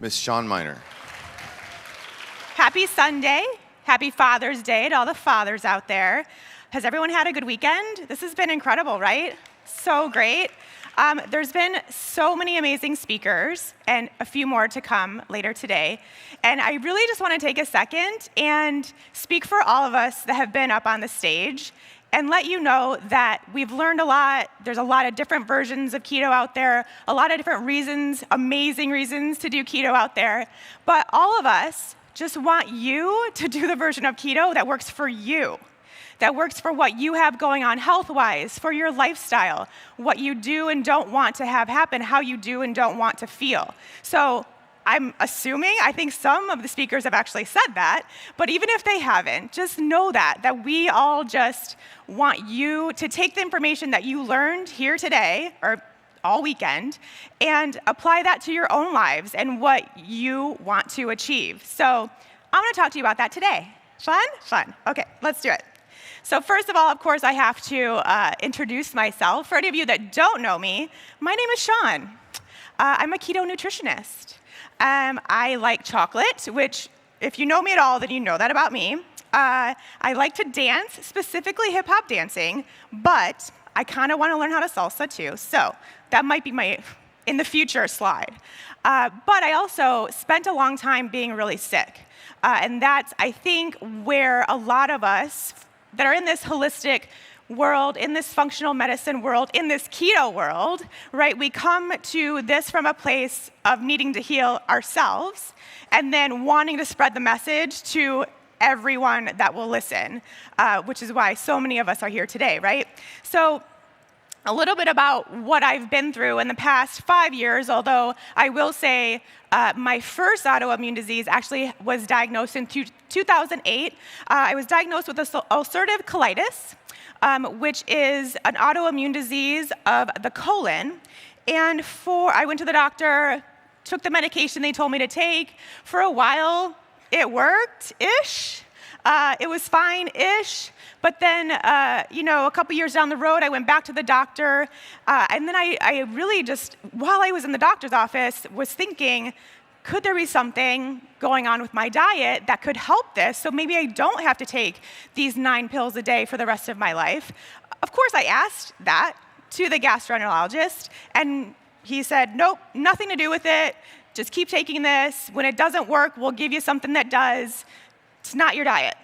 Miss Shawn Mynar. Happy Sunday. Happy Father's Day to all the fathers out there. Has everyone had a good weekend? This has been incredible, right? So great. There's been so many amazing speakers and a few more to come later today. And I really just want to take a second and speak for all of us that have been up on the stage and let you know that we've learned a lot. There's a lot of different versions of keto out there, a lot of different reasons, amazing reasons to do keto out there. But all of us just want you to do the version of keto that works for you, that works for what you have going on health-wise, for your lifestyle, what you do and don't want to have happen, how you do and don't want to feel. So I'm assuming, I think some of the speakers have actually said that, but even if they haven't, just know that we all just want you to take the information that you learned here today, or all weekend, and apply that to your own lives and what you want to achieve. So I'm going to talk to you about that today. Fun? Fun. Okay, let's do it. So first of all, of course, I have to introduce myself. For any of you that don't know me, my name is Shawn. I'm a keto nutritionist. I like chocolate, which if you know me at all, then you know that about me. I like to dance, specifically hip-hop dancing, but I kind of want to learn how to salsa too. So that might be my, in the future, slide. But I also spent a long time being really sick. And that's, I think, where a lot of us that are in this holistic world, in this functional medicine world, in this keto world, right? We come to this from a place of needing to heal ourselves and then wanting to spread the message to everyone that will listen, which is why so many of us are here today, right? So a little bit about what I've been through in the past 5 years, although I will say my first autoimmune disease actually was diagnosed in 2008. I was diagnosed with ulcerative colitis, which is an autoimmune disease of the colon. And I went to the doctor, took the medication they told me to take. For a while, it worked-ish. It was fine-ish. But then, a couple years down the road, I went back to the doctor. And then I really just, while I was in the doctor's office, was thinking, could there be something going on with my diet that could help this? So maybe I don't have to take these 9 pills a day for the rest of my life. Of course, I asked that to the gastroenterologist, and he said, nope, nothing to do with it. Just keep taking this. When it doesn't work, we'll give you something that does. It's not your diet.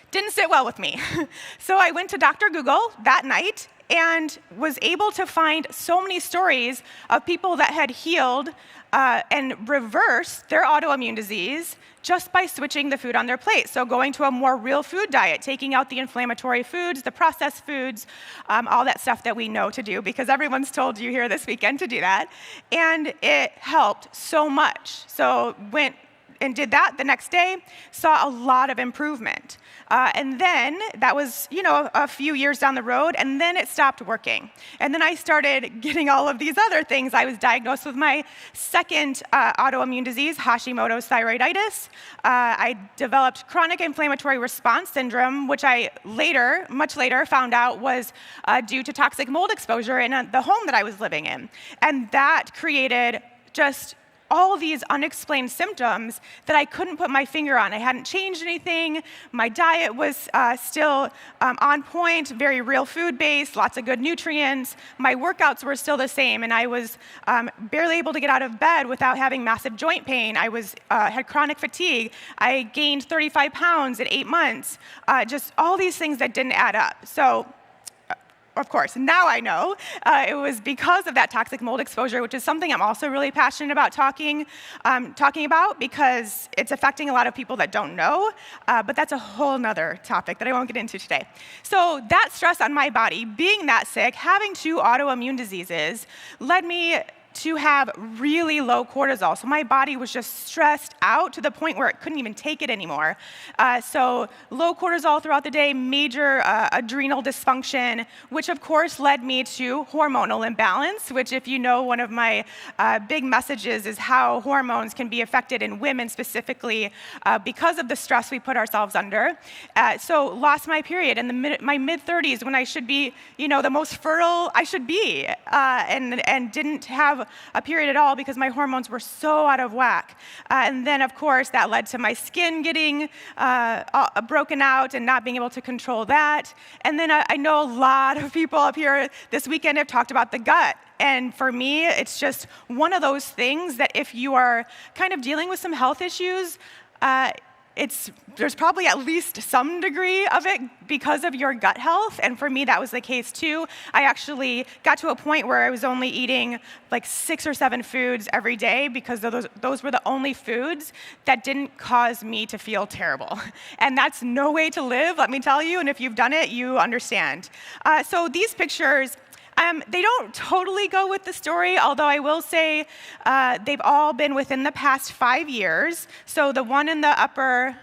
Didn't sit well with me. So I went to Dr. Google that night and was able to find so many stories of people that had healed and reversed their autoimmune disease just by switching the food on their plate. So going to a more real food diet, taking out the inflammatory foods, the processed foods, all that stuff that we know to do because everyone's told you here this weekend to do that. And it helped so much. So went and did that the next day, saw a lot of improvement. And then that was, a few years down the road, and then it stopped working. And then I started getting all of these other things. I was diagnosed with my second autoimmune disease, Hashimoto's thyroiditis. I developed chronic inflammatory response syndrome, which I much later, found out was due to toxic mold exposure in the home that I was living in. And that created just all these unexplained symptoms that I couldn't put my finger on. I hadn't changed anything. My diet was still on point, very real food-based, lots of good nutrients. My workouts were still the same, and I was barely able to get out of bed without having massive joint pain. I had chronic fatigue. I gained 35 pounds in 8 months. Just all these things that didn't add up. So of course, now I know it was because of that toxic mold exposure, which is something I'm also really passionate about talking about because it's affecting a lot of people that don't know, but that's a whole nother topic that I won't get into today. So that stress on my body, being that sick, having 2 autoimmune diseases, led me to have really low cortisol. So my body was just stressed out to the point where it couldn't even take it anymore. So low cortisol throughout the day, major adrenal dysfunction, which of course led me to hormonal imbalance, which if you know, one of my big messages is how hormones can be affected in women specifically because of the stress we put ourselves under. So lost my period in my mid-30s when I should be, the most fertile I should be, and didn't have have a period at all because my hormones were so out of whack. And then, of course, that led to my skin getting broken out and not being able to control that. And then I know a lot of people up here this weekend have talked about the gut. And for me, it's just one of those things that if you are kind of dealing with some health issues, there's probably at least some degree of it because of your gut health, and for me that was the case too. I actually got to a point where I was only eating like 6 or 7 foods every day because those were the only foods that didn't cause me to feel terrible. And that's no way to live, let me tell you, and if you've done it, you understand. So these pictures, they don't totally go with the story, although I will say they've all been within the past 5 years. So the one in the upper,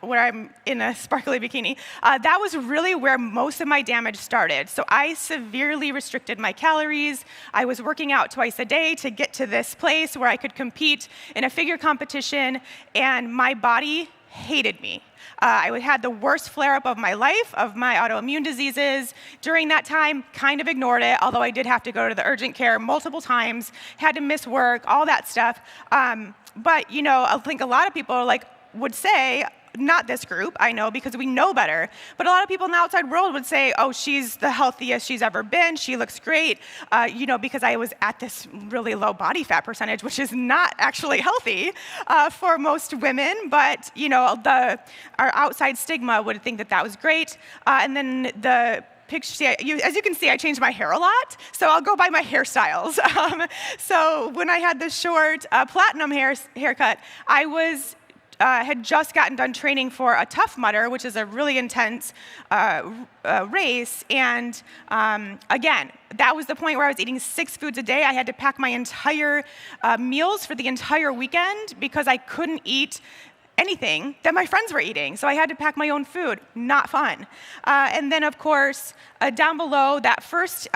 where I'm in a sparkly bikini, that was really where most of my damage started. So I severely restricted my calories. I was working out twice a day to get to this place where I could compete in a figure competition, and my body hated me. I had the worst flare-up of my life, of my autoimmune diseases. During that time, kind of ignored it, although I did have to go to the urgent care multiple times, had to miss work, all that stuff. But, you know, I think a lot of people would say, not this group, I know, because we know better, but a lot of people in the outside world would say, oh, she's the healthiest she's ever been, she looks great, because I was at this really low body fat percentage, which is not actually healthy for most women, but, our outside stigma would think that was great. And then the picture, as you can see, I changed my hair a lot, so I'll go by my hairstyles. So when I had the short platinum haircut, I had just gotten done training for a Tough Mudder, which is a really intense race. And again, that was the point where I was eating 6 foods a day. I had to pack my entire meals for the entire weekend because I couldn't eat anything that my friends were eating. So I had to pack my own food. Not fun. And then, of course, down below, that first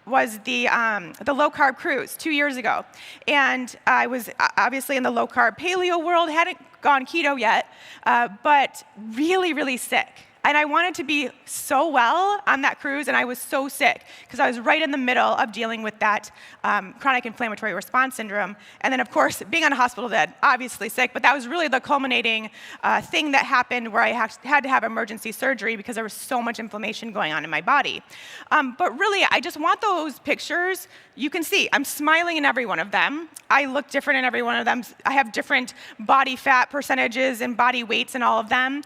was the low-carb cruise 2 years ago. And I was obviously in the low-carb paleo world, hadn't gone keto yet, but really, really sick. And I wanted to be so well on that cruise, and I was so sick because I was right in the middle of dealing with that chronic inflammatory response syndrome. And then, of course, being on a hospital bed, obviously sick, but that was really the culminating thing that happened where I had to have emergency surgery because there was so much inflammation going on in my body. But really, I just want those pictures. You can see I'm smiling in every one of them. I look different in every one of them. I have different body fat percentages and body weights in all of them.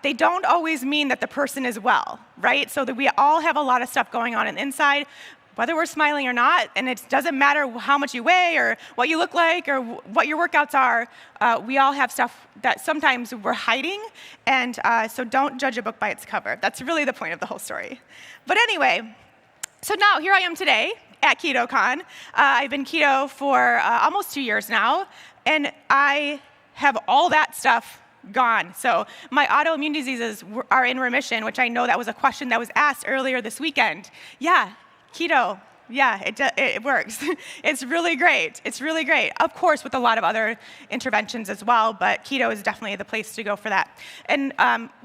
They don't always mean that the person is well, right? So that we all have a lot of stuff going on the inside, whether we're smiling or not, and it doesn't matter how much you weigh or what you look like or what your workouts are. We all have stuff that sometimes we're hiding, and so don't judge a book by its cover. That's really the point of the whole story. But anyway, so now here I am today at KetoCon. I've been keto for almost 2 years now, and I have all that stuff gone. So my autoimmune diseases are in remission, which I know that was a question that was asked earlier this weekend. Yeah, keto. Yeah, it works. It's really great. It's really great. Of course, with a lot of other interventions as well, but keto is definitely the place to go for that. And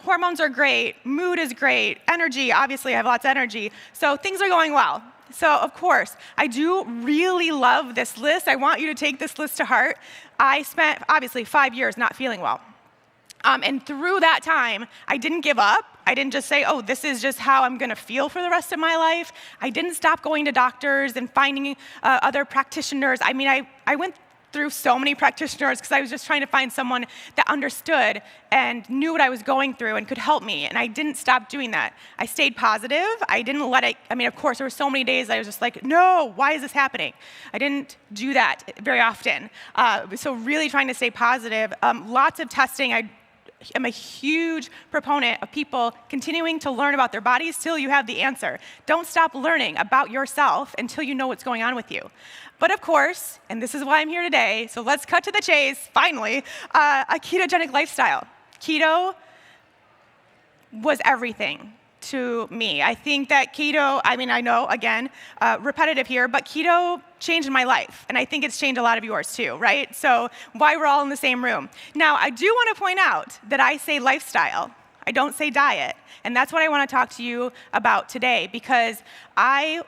hormones are great. Mood is great. Energy, obviously I have lots of energy. So things are going well. So, of course, I do really love this list. I want you to take this list to heart. I spent, obviously, 5 years not feeling well. And through that time, I didn't give up. I didn't just say, oh, this is just how I'm going to feel for the rest of my life. I didn't stop going to doctors and finding other practitioners. I mean, I went through so many practitioners because I was just trying to find someone that understood and knew what I was going through and could help me. And I didn't stop doing that. I stayed positive. I didn't let it, of course, there were so many days I was just like, no, why is this happening? I didn't do that very often. So really trying to stay positive. Lots of testing. I'm a huge proponent of people continuing to learn about their bodies till you have the answer. Don't stop learning about yourself until you know what's going on with you. But of course, and this is why I'm here today, so let's cut to the chase, finally, a ketogenic lifestyle. Keto was everything to me. I think that keto, I know, again, repetitive here, but keto changed my life, and I think it's changed a lot of yours too, right? So why we're all in the same room. Now, I do want to point out that I say lifestyle. I don't say diet, and that's what I want to talk to you about today, because I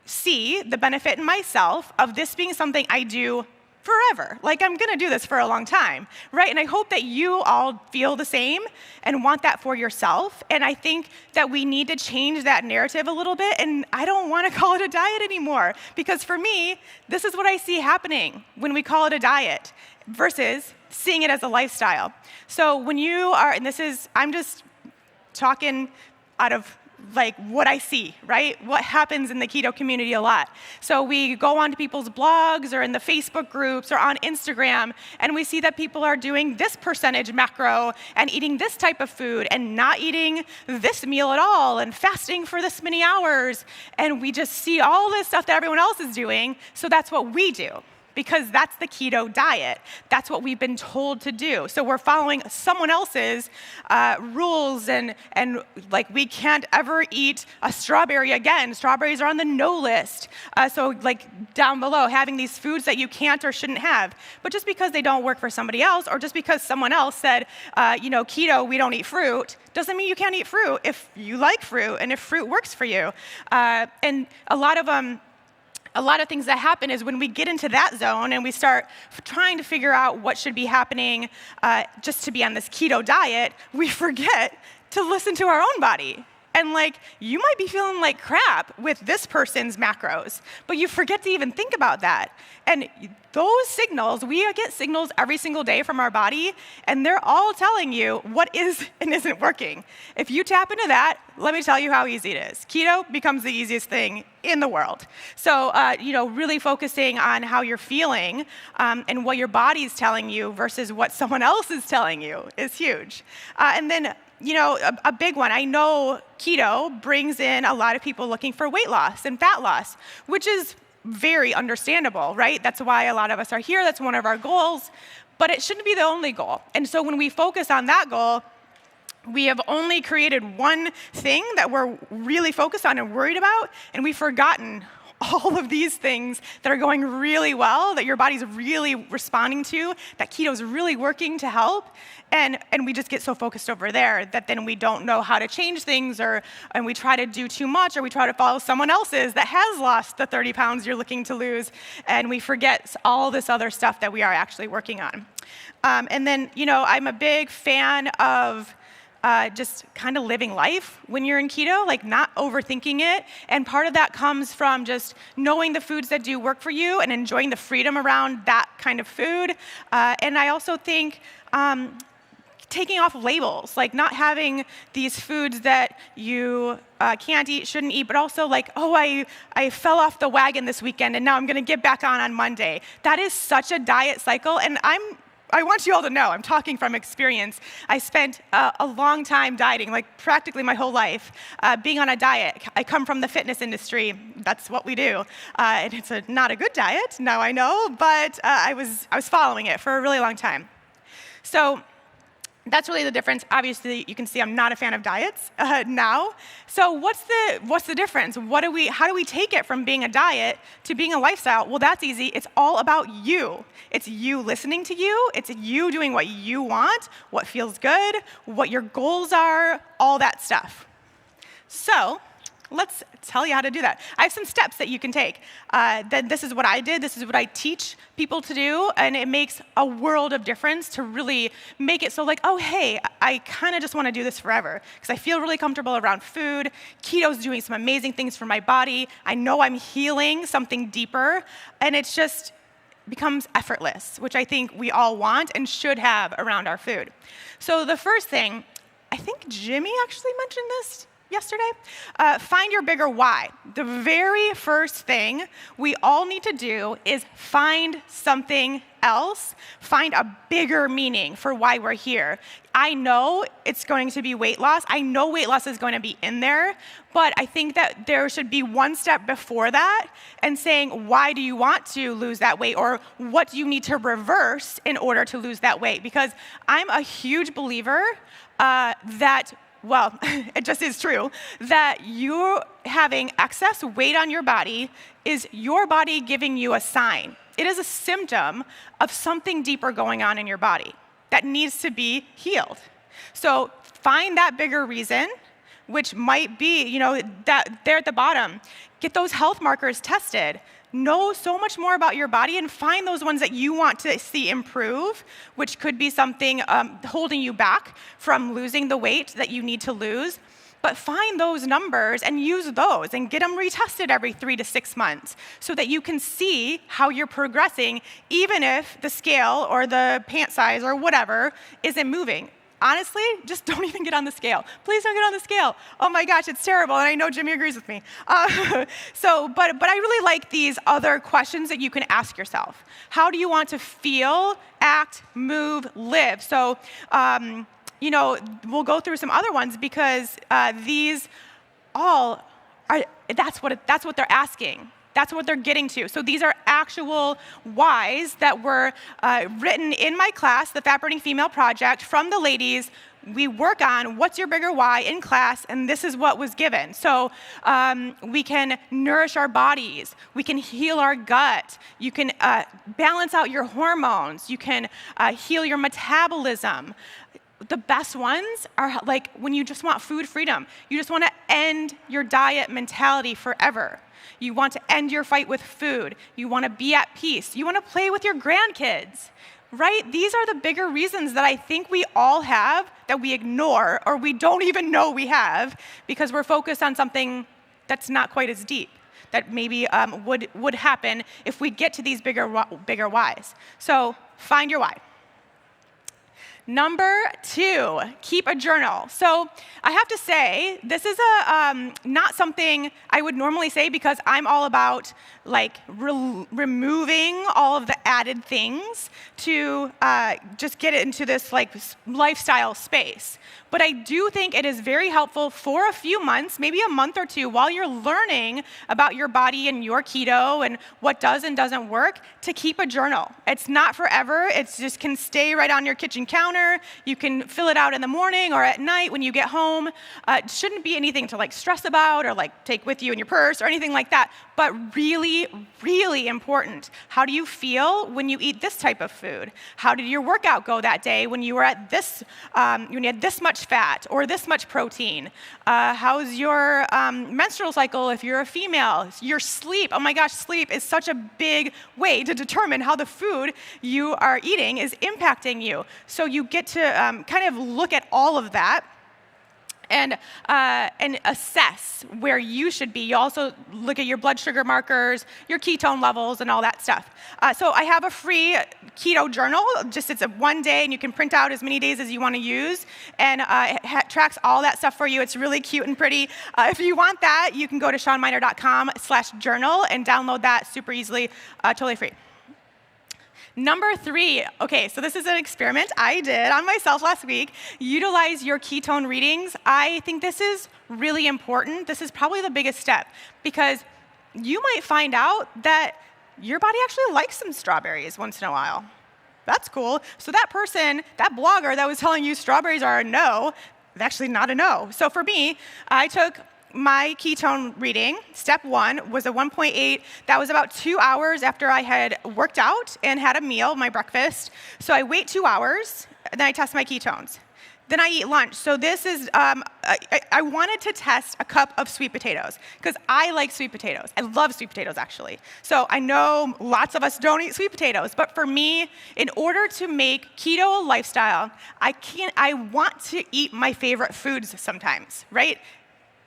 see the benefit in myself of this being something I do forever. Like, I'm gonna do this for a long time, right? And I hope that you all feel the same and want that for yourself. And I think that we need to change that narrative a little bit, and I don't wanna call it a diet anymore, because for me, this is what I see happening when we call it a diet versus seeing it as a lifestyle. So when you are, and this is, I'm just talking out of like what I see, right? What happens in the keto community a lot. So we go onto people's blogs or in the Facebook groups or on Instagram, and we see that people are doing this percentage macro and eating this type of food and not eating this meal at all and fasting for this many hours. And we just see all this stuff that everyone else is doing, so that's what we do, because that's the keto diet. That's what we've been told to do. So we're following someone else's rules, and like, we can't ever eat a strawberry again. Strawberries are on the no list. So like down below, having these foods that you can't or shouldn't have. But just because they don't work for somebody else, or just because someone else said, keto, we don't eat fruit, doesn't mean you can't eat fruit if you like fruit and if fruit works for you. And a lot of things that happen is when we get into that zone and we start trying to figure out what should be happening just to be on this keto diet, we forget to listen to our own body. And like, you might be feeling like crap with this person's macros, but you forget to even think about that. And those signals, we get signals every single day from our body, and they're all telling you what is and isn't working. If you tap into that, let me tell you how easy it is. Keto becomes the easiest thing in the world. So, really focusing on how you're feeling and what your body's telling you versus what someone else is telling you is huge. And then, a big one, I know keto brings in a lot of people looking for weight loss and fat loss, which is very understandable, right? That's why a lot of us are here. That's one of our goals, but it shouldn't be the only goal. And so when we focus on that goal, we have only created one thing that we're really focused on and worried about, and we've forgotten all of these things that are going really well, that your body's really responding to, that keto's really working to help, and we just get so focused over there that then we don't know how to change things, and we try to do too much, or we try to follow someone else's that has lost the 30 pounds you're looking to lose, and we forget all this other stuff that we are actually working on. And then, I'm a big fan of just kind of living life when you're in keto, like not overthinking it. And part of that comes from just knowing the foods that do work for you and enjoying the freedom around that kind of food. And I also think taking off labels, like not having these foods that you can't eat, shouldn't eat, but also like, oh, I fell off the wagon this weekend and now I'm gonna get back on Monday. That is such a diet cycle, and I want you all to know, I'm talking from experience. I spent a long time dieting, like practically my whole life, being on a diet. I come from the fitness industry. That's what we do. And it's not a good diet, now I know, but I was following it for a really long time. So that's really the difference. Obviously, you can see I'm not a fan of diets now. So what's the difference? How do we take it from being a diet to being a lifestyle? Well, that's easy. It's all about you. It's you listening to you. It's you doing what you want, what feels good, what your goals are, all that stuff. So let's tell you how to do that. I have some steps that you can take. This is what I did. This is what I teach people to do. And it makes a world of difference to really make it so like, oh, hey, I kind of just want to do this forever because I feel really comfortable around food. Keto's doing some amazing things for my body. I know I'm healing something deeper. And it's just becomes effortless, which I think we all want and should have around our food. So the first thing, I think Jimmy actually mentioned this yesterday, find your bigger why. The very first thing we all need to do is find something else, find a bigger meaning for why we're here. I know it's going to be weight loss. I know weight loss is going to be in there, but I think that there should be one step before that and saying, why do you want to lose that weight, or what do you need to reverse in order to lose that weight? Because I'm a huge believer that it just is true, that you having excess weight on your body is your body giving you a sign. It is a symptom of something deeper going on in your body that needs to be healed. So find that bigger reason, which might be, that there at the bottom. Get those health markers tested. Know so much more about your body and find those ones that you want to see improve, which could be something holding you back from losing the weight that you need to lose. But find those numbers and use those and get them retested every 3 to 6 months so that you can see how you're progressing, even if the scale or the pant size or whatever isn't moving. Honestly, just don't even get on the scale. Please don't get on the scale. Oh my gosh, it's terrible, and I know Jimmy agrees with me. But I really like these other questions that you can ask yourself. How do you want to feel, act, move, live? So, we'll go through some other ones because these all are, that's what they're asking. That's what they're getting to. So these are actual whys that were written in my class, the Fat Burning Female Project, from the ladies. We work on what's your bigger why in class, and this is what was given. So we can nourish our bodies. We can heal our gut. You can balance out your hormones. You can heal your metabolism. The best ones are like when you just want food freedom. You just want to end your diet mentality forever. You want to end your fight with food. You want to be at peace. You want to play with your grandkids, right? These are the bigger reasons that I think we all have that we ignore or we don't even know we have because we're focused on something that's not quite as deep, that maybe would happen if we get to these bigger whys. So find your why. Number 2, keep a journal. So I have to say, this is not something I would normally say because I'm all about removing all of the added things to just get it into this lifestyle space. But I do think it is very helpful for a few months, maybe a month or two, while you're learning about your body and your keto and what does and doesn't work, to keep a journal. It's not forever. It just can stay right on your kitchen counter. You can fill it out in the morning or at night when you get home. It shouldn't be anything to stress about or take with you in your purse or anything like that. But really, really important. How do you feel when you eat this type of food? How did your workout go that day when you were at this, when you had this much fat or this much protein? How's your menstrual cycle if you're a female? Your sleep. Oh my gosh, sleep is such a big way to determine how the food you are eating is impacting you. So you get to kind of look at all of that and assess where you should be. You also look at your blood sugar markers, your ketone levels, and all that stuff. So I have a free keto journal. It's a 1 day, and you can print out as many days as you want to use, and it tracks all that stuff for you. It's really cute and pretty. If you want that, you can go to ShawnMynar.com/journal and download that super easily, totally free. Number 3, okay, so this is an experiment I did on myself last week. Utilize your ketone readings. I think this is really important. This is probably the biggest step because you might find out that your body actually likes some strawberries once in a while. That's cool. So that person, that blogger that was telling you strawberries are a no, is actually not a no. So for me, I took my ketone reading. Step 1 was a 1.8. That was about 2 hours after I had worked out and had a meal, my breakfast. So I wait 2 hours, and then I test my ketones. Then I eat lunch. So this is, I wanted to test a cup of sweet potatoes because I like sweet potatoes. I love sweet potatoes, actually. So I know lots of us don't eat sweet potatoes, but for me, in order to make keto a lifestyle, I want to eat my favorite foods sometimes, right?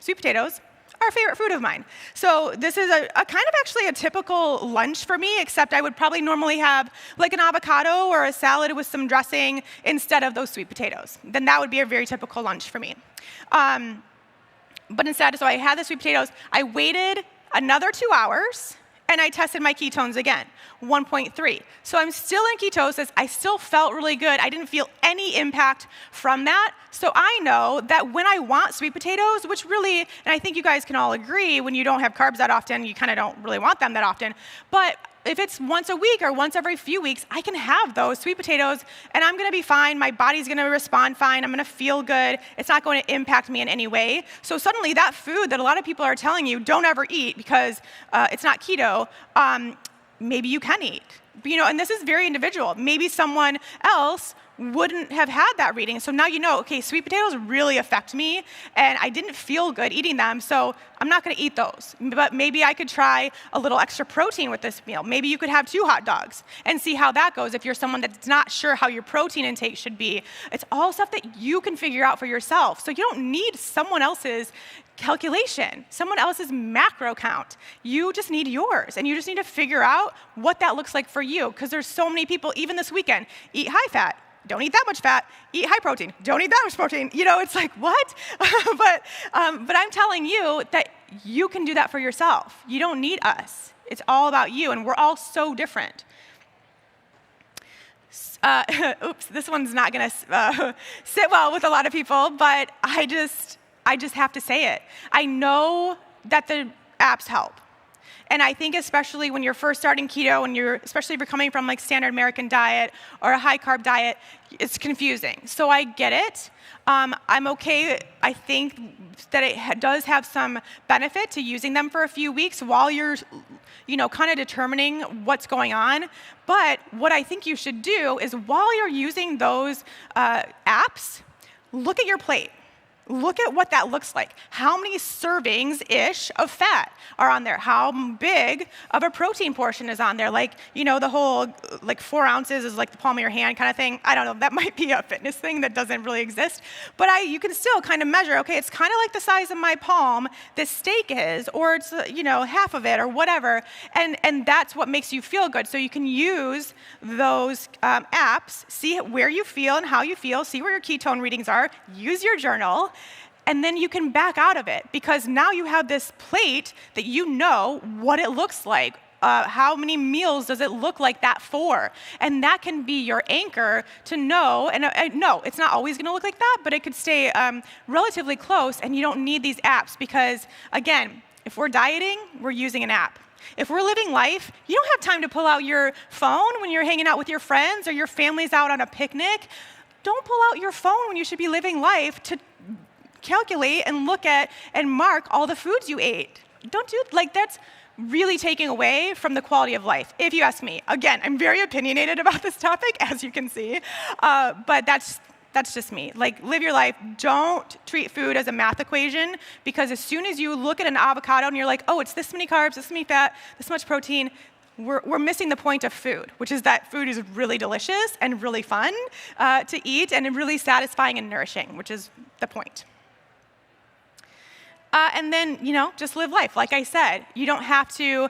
Sweet potatoes are a favorite food of mine. So this is a kind of actually a typical lunch for me, except I would probably normally have an avocado or a salad with some dressing instead of those sweet potatoes. Then that would be a very typical lunch for me. But instead, so I had the sweet potatoes. I waited another 2 hours, and I tested my ketones again, 1.3. So I'm still in ketosis. I still felt really good. I didn't feel any impact from that. So I know that when I want sweet potatoes, which really, and I think you guys can all agree, when you don't have carbs that often, you kind of don't really want them that often. But if it's once a week or once every few weeks, I can have those sweet potatoes, and I'm going to be fine. My body's going to respond fine. I'm going to feel good. It's not going to impact me in any way. So suddenly that food that a lot of people are telling you don't ever eat because it's not keto, maybe you can eat. And this is very individual. Maybe someone else wouldn't have had that reading. So now okay, sweet potatoes really affect me, and I didn't feel good eating them, so I'm not going to eat those. But maybe I could try a little extra protein with this meal. Maybe you could have 2 hot dogs and see how that goes if you're someone that's not sure how your protein intake should be. It's all stuff that you can figure out for yourself. So you don't need someone else's calculation, someone else's macro count. You just need yours, and you just need to figure out what that looks like for you, because there's so many people, even this weekend, eat high fat. Don't eat that much fat, eat high protein. Don't eat that much protein. It's like, what? but I'm telling you that you can do that for yourself. You don't need us. It's all about you, and we're all so different. Oops, this one's not gonna sit well with a lot of people, but I just have to say it. I know that the apps help. And I think especially when you're first starting keto, and especially if you're coming from like standard American diet or a high carb diet, it's confusing. So I get it. I'm okay. I think that it does have some benefit to using them for a few weeks while you're, kind of determining what's going on. But what I think you should do is while you're using those apps, look at your plate. Look at what that looks like. How many servings-ish of fat are on there? How big of a protein portion is on there? Like, the whole, 4 ounces is like the palm of your hand kind of thing. I don't know. That might be a fitness thing that doesn't really exist. But you can still kind of measure, okay, it's kind of like the size of my palm this steak is, or it's, half of it or whatever. And that's what makes you feel good. So you can use those apps, see where you feel and how you feel, see where your ketone readings are, use your journal, and then you can back out of it, because now you have this plate that you know what it looks like. How many meals does it look like that for? And that can be your anchor to know. And no, it's not always going to look like that, but it could stay relatively close, and you don't need these apps because, again, if we're dieting, we're using an app. If we're living life, you don't have time to pull out your phone when you're hanging out with your friends or your family's out on a picnic. Don't pull out your phone when you should be living life to calculate and look at and mark all the foods you ate. Don't do that's really taking away from the quality of life, if you ask me. Again, I'm very opinionated about this topic, as you can see, but that's just me. Live your life. Don't treat food as a math equation, because as soon as you look at an avocado and you're like, oh, it's this many carbs, this many fat, this much protein, we're missing the point of food, which is that food is really delicious and really fun to eat and really satisfying and nourishing, which is the point. And then, just live life. Like I said, you don't have to,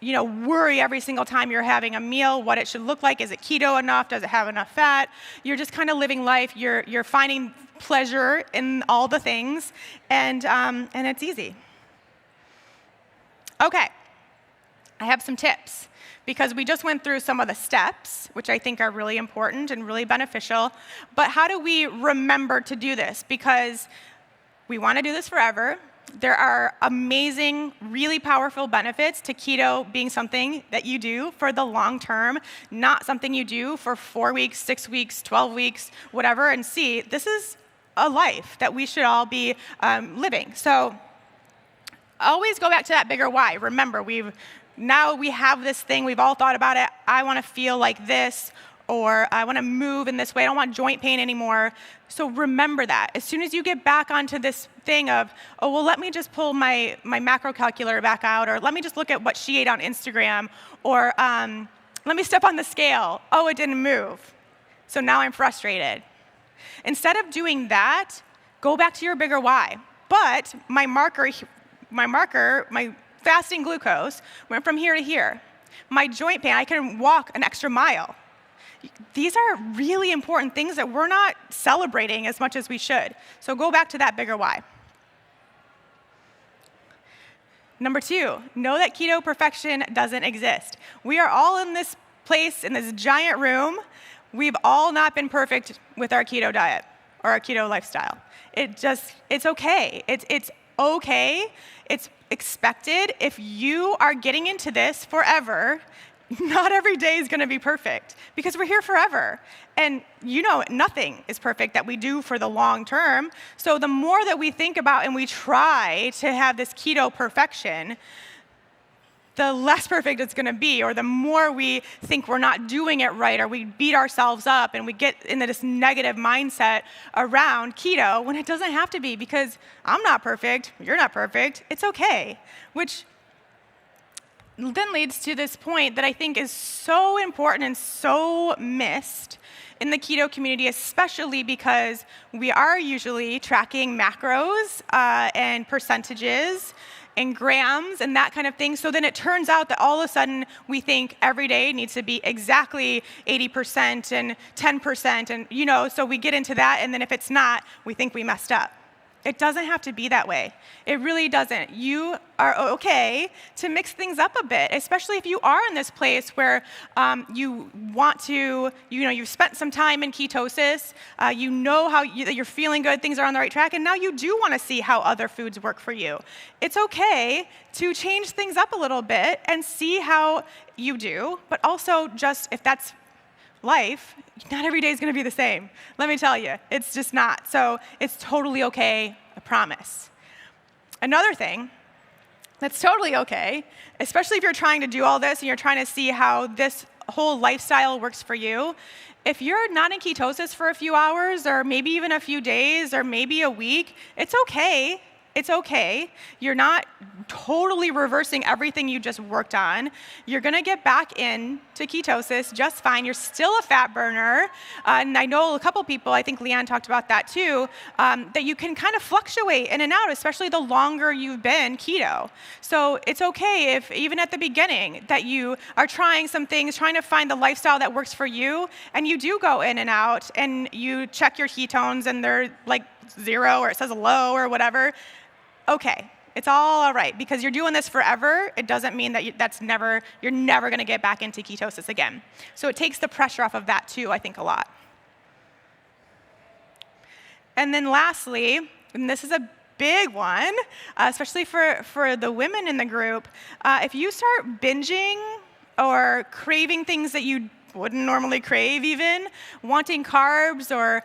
worry every single time you're having a meal what it should look like. Is it keto enough? Does it have enough fat? You're just kind of living life. You're finding pleasure in all the things, and it's easy. Okay, I have some tips, because we just went through some of the steps, which I think are really important and really beneficial. But how do we remember to do this? Because we want to do this forever. There are amazing, really powerful benefits to keto being something that you do for the long term, not something you do for 4 weeks, 6 weeks, 12 weeks, whatever. And see, this is a life that we should all be living. So always go back to that bigger why. Remember, now we have this thing, we've all thought about it. I want to feel like this, or I want to move in this way. I don't want joint pain anymore. So remember that. As soon as you get back onto this thing of, oh, well, let me just pull my macro calculator back out, or let me just look at what she ate on Instagram, or let me step on the scale. Oh, it didn't move. So now I'm frustrated. Instead of doing that, go back to your bigger why. But my fasting glucose went from here to here. My joint pain, I can walk an extra mile. These are really important things that we're not celebrating as much as we should. So go back to that bigger why. Number 2, know that keto perfection doesn't exist. We are all in this place, in this giant room. We've all not been perfect with our keto diet or our keto lifestyle. It's okay. It's okay. It's expected. If you are getting into this forever, not every day is going to be perfect, because we're here forever. And nothing is perfect that we do for the long term. So the more that we think about and we try to have this keto perfection, the less perfect it's going to be, or the more we think we're not doing it right, or we beat ourselves up and we get into this negative mindset around keto when it doesn't have to be, because I'm not perfect, you're not perfect, it's okay. Which then leads to this point that I think is so important and so missed in the keto community, especially because we are usually tracking macros and percentages and grams and that kind of thing. So then it turns out that all of a sudden we think every day needs to be exactly 80% and 10%, and so we get into that, and then if it's not, we think we messed up. It doesn't have to be that way. It really doesn't. You are okay to mix things up a bit, especially if you are in this place where you want to, you've spent some time in ketosis, you know that you're feeling good, things are on the right track, and now you do want to see how other foods work for you. It's okay to change things up a little bit and see how you do, but also just if that's life, not every day is going to be the same. Let me tell you, it's just not. So it's totally okay, I promise. Another thing that's totally okay, especially if you're trying to do all this and you're trying to see how this whole lifestyle works for you, if you're not in ketosis for a few hours or maybe even a few days or maybe a week, it's okay. It's okay. You're not totally reversing everything you just worked on. You're going to get back into ketosis just fine. You're still a fat burner. And I know a couple people, I think Leanne talked about that too, that you can kind of fluctuate in and out, especially the longer you've been keto. So it's okay if even at the beginning that you are trying some things, trying to find the lifestyle that works for you, and you do go in and out and you check your ketones and they're like 0 or it says low or whatever. Okay, it's all right, because you're doing this forever. It doesn't mean that you're never going to get back into ketosis again. So it takes the pressure off of that too, I think, a lot. And then lastly, and this is a big one, especially for the women in the group, if you start binging or craving things that you wouldn't normally crave, even wanting carbs or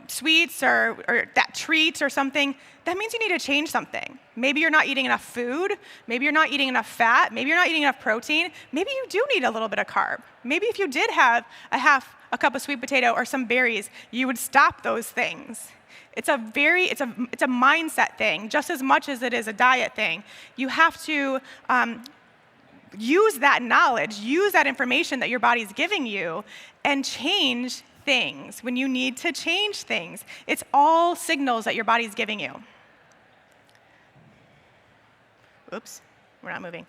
sweets or that treat or something, that means you need to change something. Maybe you're not eating enough food, maybe you're not eating enough fat, maybe you're not eating enough protein, maybe you do need a little bit of carb. Maybe if you did have a cup of sweet potato or some berries, you would stop those things. It's a mindset thing just as much as it is a diet thing. You have to use that knowledge, use that information that your body's giving you, and change things when you need to change things. It's all signals that your body's giving you. Oops, we're not moving.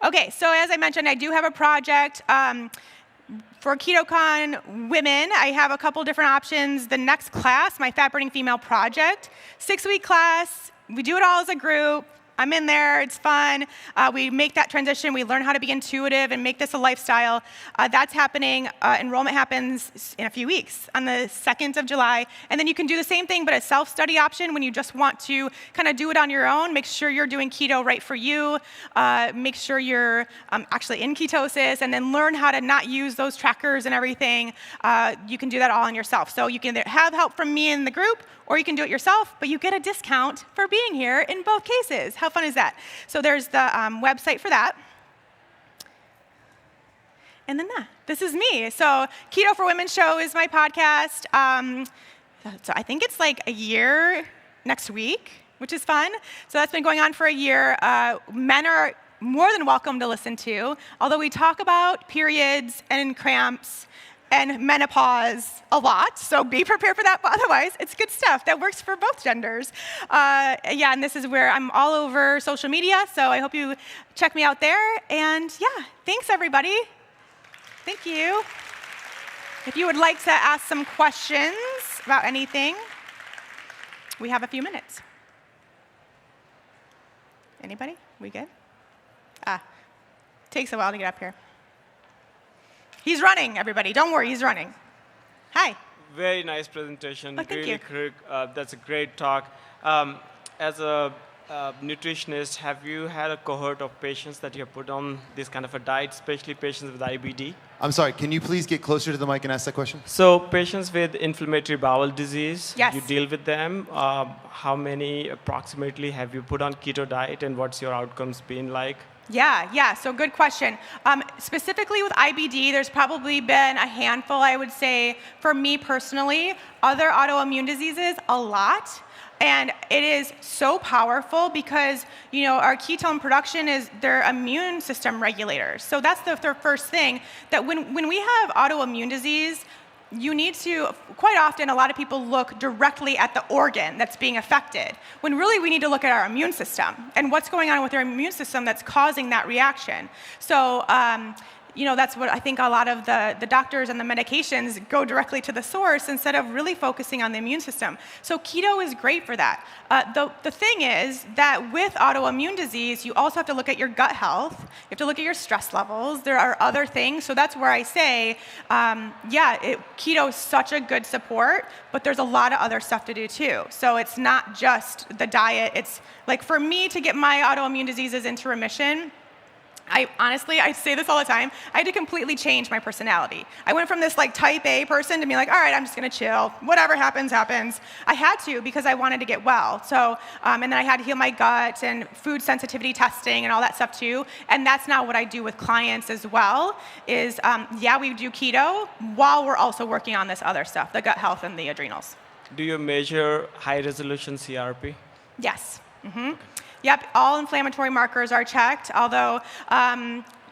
Okay, so as I mentioned, I do have a project for KetoCon women. I have a couple different options. The next class, my Fat Burning Female Project, 6-week class. We do it all as a group. I'm in there, it's fun. We make that transition, we learn how to be intuitive and make this a lifestyle. That's happening, enrollment happens in a few weeks, on the 2nd of July. And then you can do the same thing, but a self-study option when you just want to kind of do it on your own. Make sure you're doing keto right for you. Make sure you're actually in ketosis, and then learn how to not use those trackers and everything. You can do that all on yourself. So you can either have help from me in the group, or you can do it yourself, but you get a discount for being here in both cases. How fun is that? So there's the website for that. And then this is me. So Keto for Women Show is my podcast. So I think it's like a year next week, which is fun. So that's been going on for a year. Men are more than welcome to listen to, although we talk about periods and cramps and menopause a lot, so be prepared for that, but otherwise, it's good stuff that works for both genders. And this is where I'm all over social media, so I hope you check me out there, and thanks everybody. Thank you. If you would like to ask some questions about anything, we have a few minutes. Anybody? We good? Takes a while to get up here. He's running, everybody. Don't worry, he's running. Hi. Very nice presentation. Oh, thank really you. quick. That's a great talk. As a nutritionist, have you had a cohort of patients that you have put on this kind of a diet, especially patients with IBD? I'm sorry, can you please get closer to the mic and ask that question? So patients with inflammatory bowel disease, Yes. you deal with them. How many approximately have you put on keto diet, and what's your outcomes been like? Yeah, so good question. Specifically with IBD, there's probably been a handful, I would say, for me personally. Other autoimmune diseases, a lot. And it is so powerful because, our ketone production is their immune system regulators. So that's the first thing, that when we have autoimmune disease, you need to, quite often, a lot of people look directly at the organ that's being affected, when really we need to look at our immune system and what's going on with our immune system that's causing that reaction. So, that's what I think a lot of the doctors and the medications go directly to the source instead of really focusing on the immune system. So keto is great for that. The thing is that with autoimmune disease, you also have to look at your gut health. You have to look at your stress levels. There are other things. So that's where I say, keto is such a good support, but there's a lot of other stuff to do too. So it's not just the diet. It's like, for me to get my autoimmune diseases into remission, I say this all the time, I had to completely change my personality. I went from this type A person to be like, all right, I'm just gonna chill. Whatever happens, happens. I had to, because I wanted to get well. So, and then I had to heal my gut and food sensitivity testing and all that stuff too. And that's now what I do with clients as well, is we do keto while we're also working on this other stuff, the gut health and the adrenals. Do you measure high resolution CRP? Yes. Mm-hmm. Yep, all inflammatory markers are checked, although,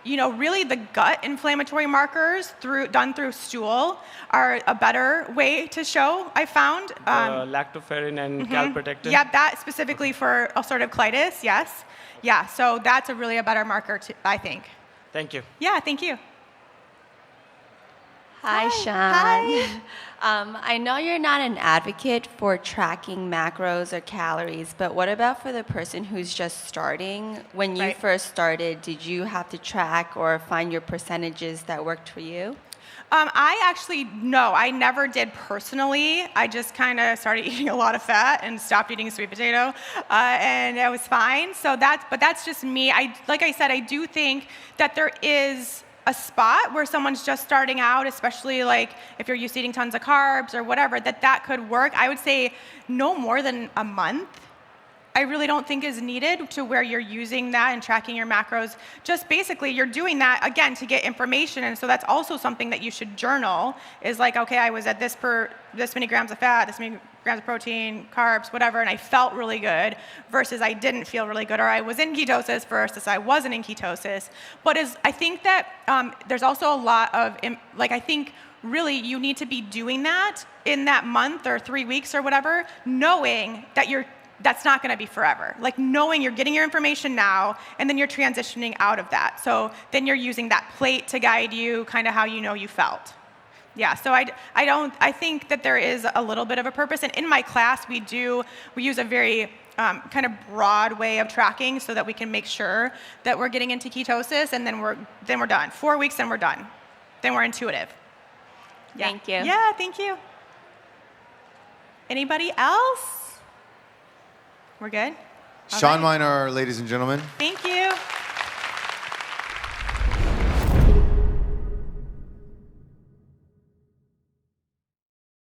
really the gut inflammatory markers done through stool are a better way to show, I found. Lactoferrin and calprotectin? Yep, that specifically for ulcerative colitis, yes. Yeah, so that's really a better marker, I think. Thank you. Yeah, thank you. Hi, Shawn. I know you're not an advocate for tracking macros or calories, but what about for the person who's just starting? When you first started, did you have to track or find your percentages that worked for you? I never did personally. I just kind of started eating a lot of fat and stopped eating sweet potato, and it was fine. But that's just me. Like I said, I do think that there is a spot where someone's just starting out, especially if you're used to eating tons of carbs or whatever, that could work. I would say no more than a month. I really don't think is needed to where you're using that and tracking your macros. Just basically, you're doing that, again, to get information. And so that's also something that you should journal, is okay, I was at this many grams of fat, this many grams of protein, carbs, whatever, and I felt really good, versus I didn't feel really good, or I was in ketosis versus I wasn't in ketosis. But I think that there's also a lot of, I think really you need to be doing that in that month or 3 weeks or whatever, knowing that that's not going to be forever. Knowing you're getting your information now, and then you're transitioning out of that. So then you're using that plate to guide you, kind of how you felt. Yeah, so I think that there is a little bit of a purpose. And in my class, we use a very kind of broad way of tracking so that we can make sure that we're getting into ketosis, and then we're done. 4 weeks, and we're done. Then we're intuitive. Yeah. Thank you. Yeah, thank you. Anybody else? We're good? Shawn Mynar, ladies and gentlemen. Thank you.